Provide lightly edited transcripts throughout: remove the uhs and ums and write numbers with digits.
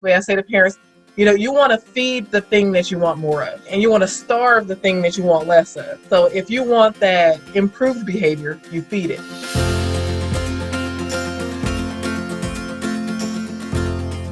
way I say to parents, you want to feed the thing that you want more of, and you want to starve the thing that you want less of. So if you want that improved behavior, you feed it.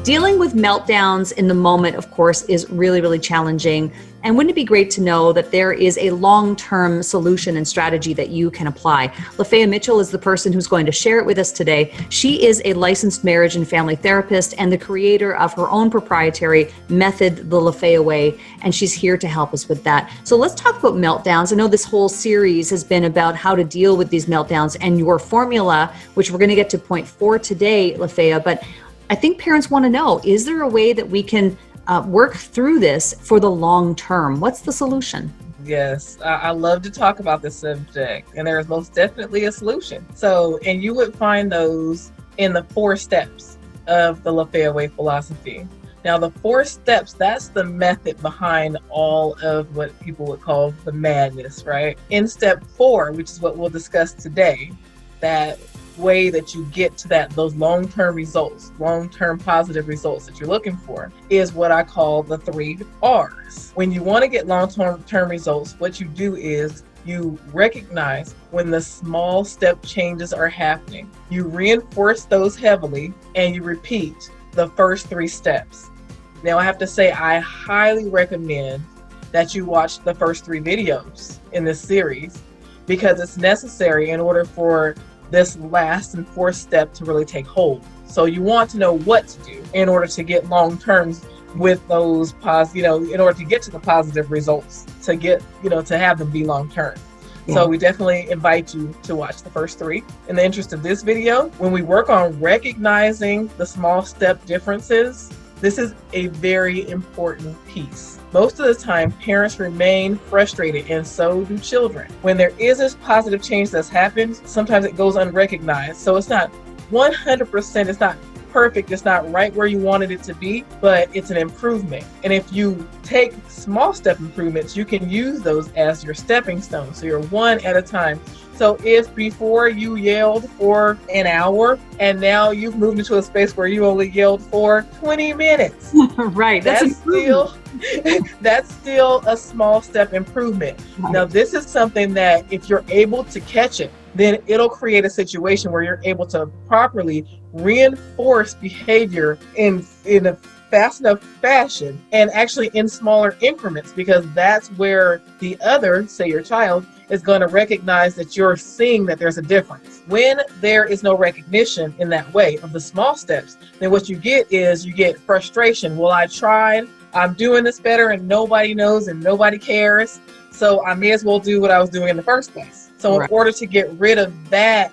Dealing with meltdowns in the moment, of course, is really, really challenging. And wouldn't it be great to know that there is a long-term solution and strategy that you can apply? Lafaya Mitchell is the person who's going to share it with us today. She is a licensed marriage and family therapist and the creator of her own proprietary method, the Lafaya Way, and she's here to help us with that. So let's talk about meltdowns. I know this whole series has been about how to deal with these meltdowns and your formula, which we're going to get to point 4 today, Lafaya, but I think parents want to know, is there a way that we can work through this for the long term? What's the solution? Yes, I love to talk about this subject, and there is most definitely a solution. So, and you would find those in the 4 steps of the Lafaya Way philosophy. Now, the 4 steps, that's the method behind all of what people would call the madness, right? In step 4, which is what we'll discuss today, that way that you get to those long-term results, long-term positive results that you're looking for, is what I call the 3 R's. When you want to get long-term results, what you do is you recognize when the small step changes are happening. You reinforce those heavily and you repeat the first 3 steps. Now, I have to say, I highly recommend that you watch the first 3 videos in this series, because it's necessary in order for this last and 4th step to really take hold. So you want to know what to do in order to get long terms with those in order to get to the positive results, to get, to have them be long term. Yeah. So we definitely invite you to watch the first 3. In the interest of this video, when we work on recognizing the small step differences, this is a very important piece. Most of the time, parents remain frustrated, and so do children. When there is this positive change that's happened, sometimes it goes unrecognized. So it's not 100%, it's not perfect, it's not right where you wanted it to be, but it's an improvement. And if you take small step improvements, you can use those as your stepping stones. So you're 1 at a time. So if before you yelled for an hour and now you've moved into a space where you only yelled for 20 minutes. Right. That's still a small step improvement. Right. Now, this is something that if you're able to catch it, then it'll create a situation where you're able to properly reinforce behavior in a fast enough fashion and actually in smaller increments, because that's where the other, say your child, is going to recognize that you're seeing that there's a difference. When there is no recognition in that way of the small steps, then what you get is you get frustration. Well, I tried, I'm doing this better, and nobody knows and nobody cares, so I may as well do what I was doing in the first place. So in order to get rid of that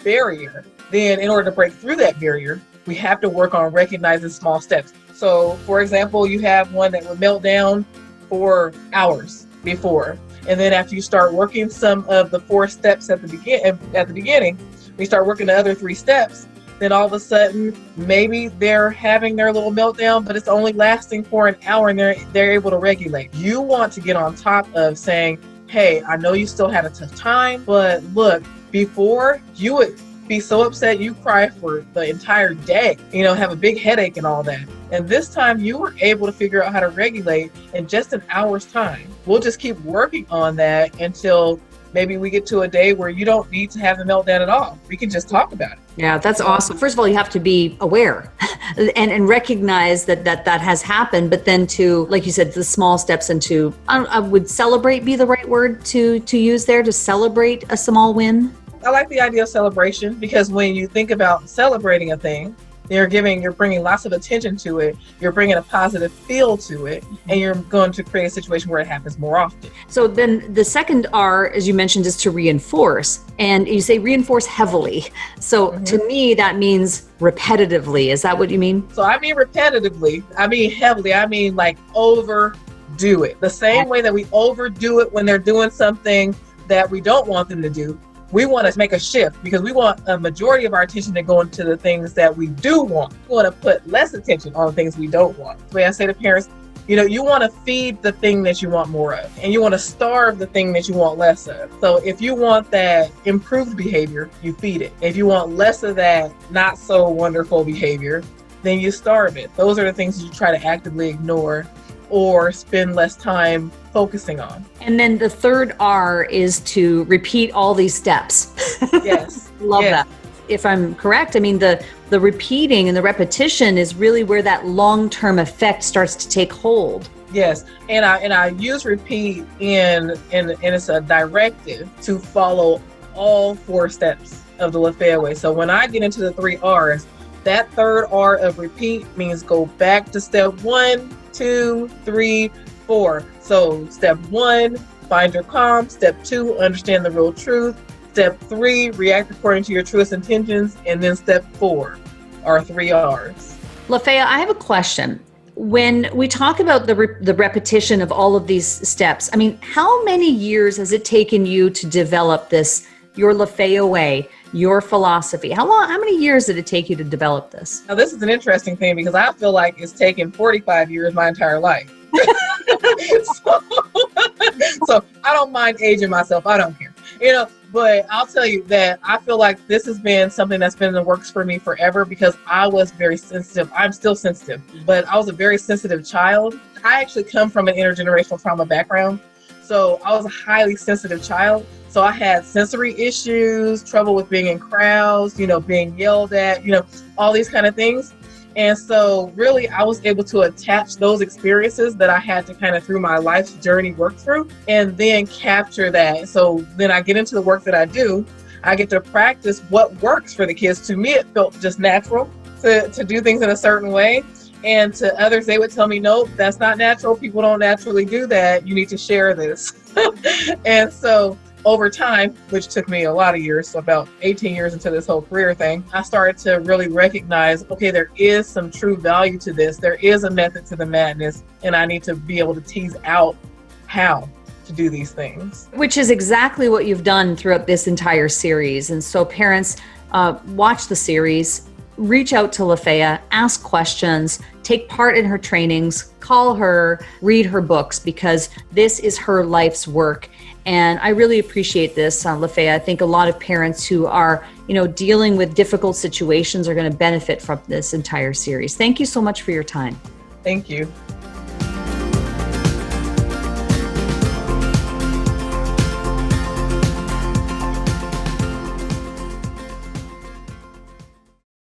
barrier, then in order to break through that barrier, we have to work on recognizing small steps. So, for example, you have one that would melt down for hours before. And then after you start working some of the 4 steps at the beginning, we start working the other 3 steps, then all of a sudden, maybe they're having their little meltdown, but it's only lasting for an hour and they're able to regulate. You want to get on top of saying, hey, I know you still had a tough time, but look, before you would be so upset you cry for the entire day, have a big headache and all that. And this time you were able to figure out how to regulate in just an hour's time. We'll just keep working on that until maybe we get to a day where you don't need to have the meltdown at all. We can just talk about it. Yeah, that's awesome. First of all, you have to be aware and recognize that has happened, but then to, like you said, the small steps into, I would celebrate be the right word to use there, to celebrate a small win. I like the idea of celebration, because when you think about celebrating a thing, you're bringing lots of attention to it, you're bringing a positive feel to it, and you're going to create a situation where it happens more often. So then the second R, as you mentioned, is to reinforce. And you say reinforce heavily. So to me, that means repetitively. Is that what you mean? So I mean repetitively, I mean heavily, I mean like overdo it. The same way that we overdo it when they're doing something that we don't want them to do. We want to make a shift, because we want a majority of our attention to go into the things that we do want. We want to put less attention on the things we don't want. The way I say to parents, you want to feed the thing that you want more of, and you want to starve the thing that you want less of. So if you want that improved behavior, you feed it. If you want less of that not so wonderful behavior, then you starve it. Those are the things you try to actively ignore or spend less time focusing on. And then the third R is to repeat all these steps. Yes. Love that. If I'm correct, I mean, the repeating and the repetition is really where that long-term effect starts to take hold. Yes, and I use repeat and it's a directive to follow all 4 steps of the Lafaya Way. So when I get into the 3 R's, that third R of repeat means go back to step 1, 2, 3, 4. So step 1, find your calm. Step 2, understand the real truth. Step 3, react according to your truest intentions. And then step 4 are 3 R's. Lafaya, I have a question. When we talk about the repetition of all of these steps, I mean, how many years has it taken you to develop this, your Lafaya Way, your philosophy? How many years did it take you to develop this? Now, this is an interesting thing because I feel like it's taken 45 years, my entire life. so I don't mind aging myself. I don't care. But I'll tell you that I feel like this has been something that's been in the works for me forever because I was very sensitive. I'm still sensitive, but I was a very sensitive child. I actually come from an intergenerational trauma background. So I was a highly sensitive child. So I had sensory issues, trouble with being in crowds, being yelled at, all these kind of things. And so really I was able to attach those experiences that I had to kind of through my life's journey work through and then capture that. So then I get into the work that I do. I get to practice what works for the kids. To me, it felt just natural to do things in a certain way. And to others, they would tell me, nope, that's not natural. People don't naturally do that. You need to share this. And so over time, which took me a lot of years, so about 18 years into this whole career thing, I started to really recognize, okay, there is some true value to this. There is a method to the madness, and I need to be able to tease out how to do these things. Which is exactly what you've done throughout this entire series. And so parents, watch the series, reach out to Lafaya, ask questions, take part in her trainings, call her, read her books, because this is her life's work. And I really appreciate this, Lafaya. I think a lot of parents who are, dealing with difficult situations are going to benefit from this entire series. Thank you so much for your time. Thank you.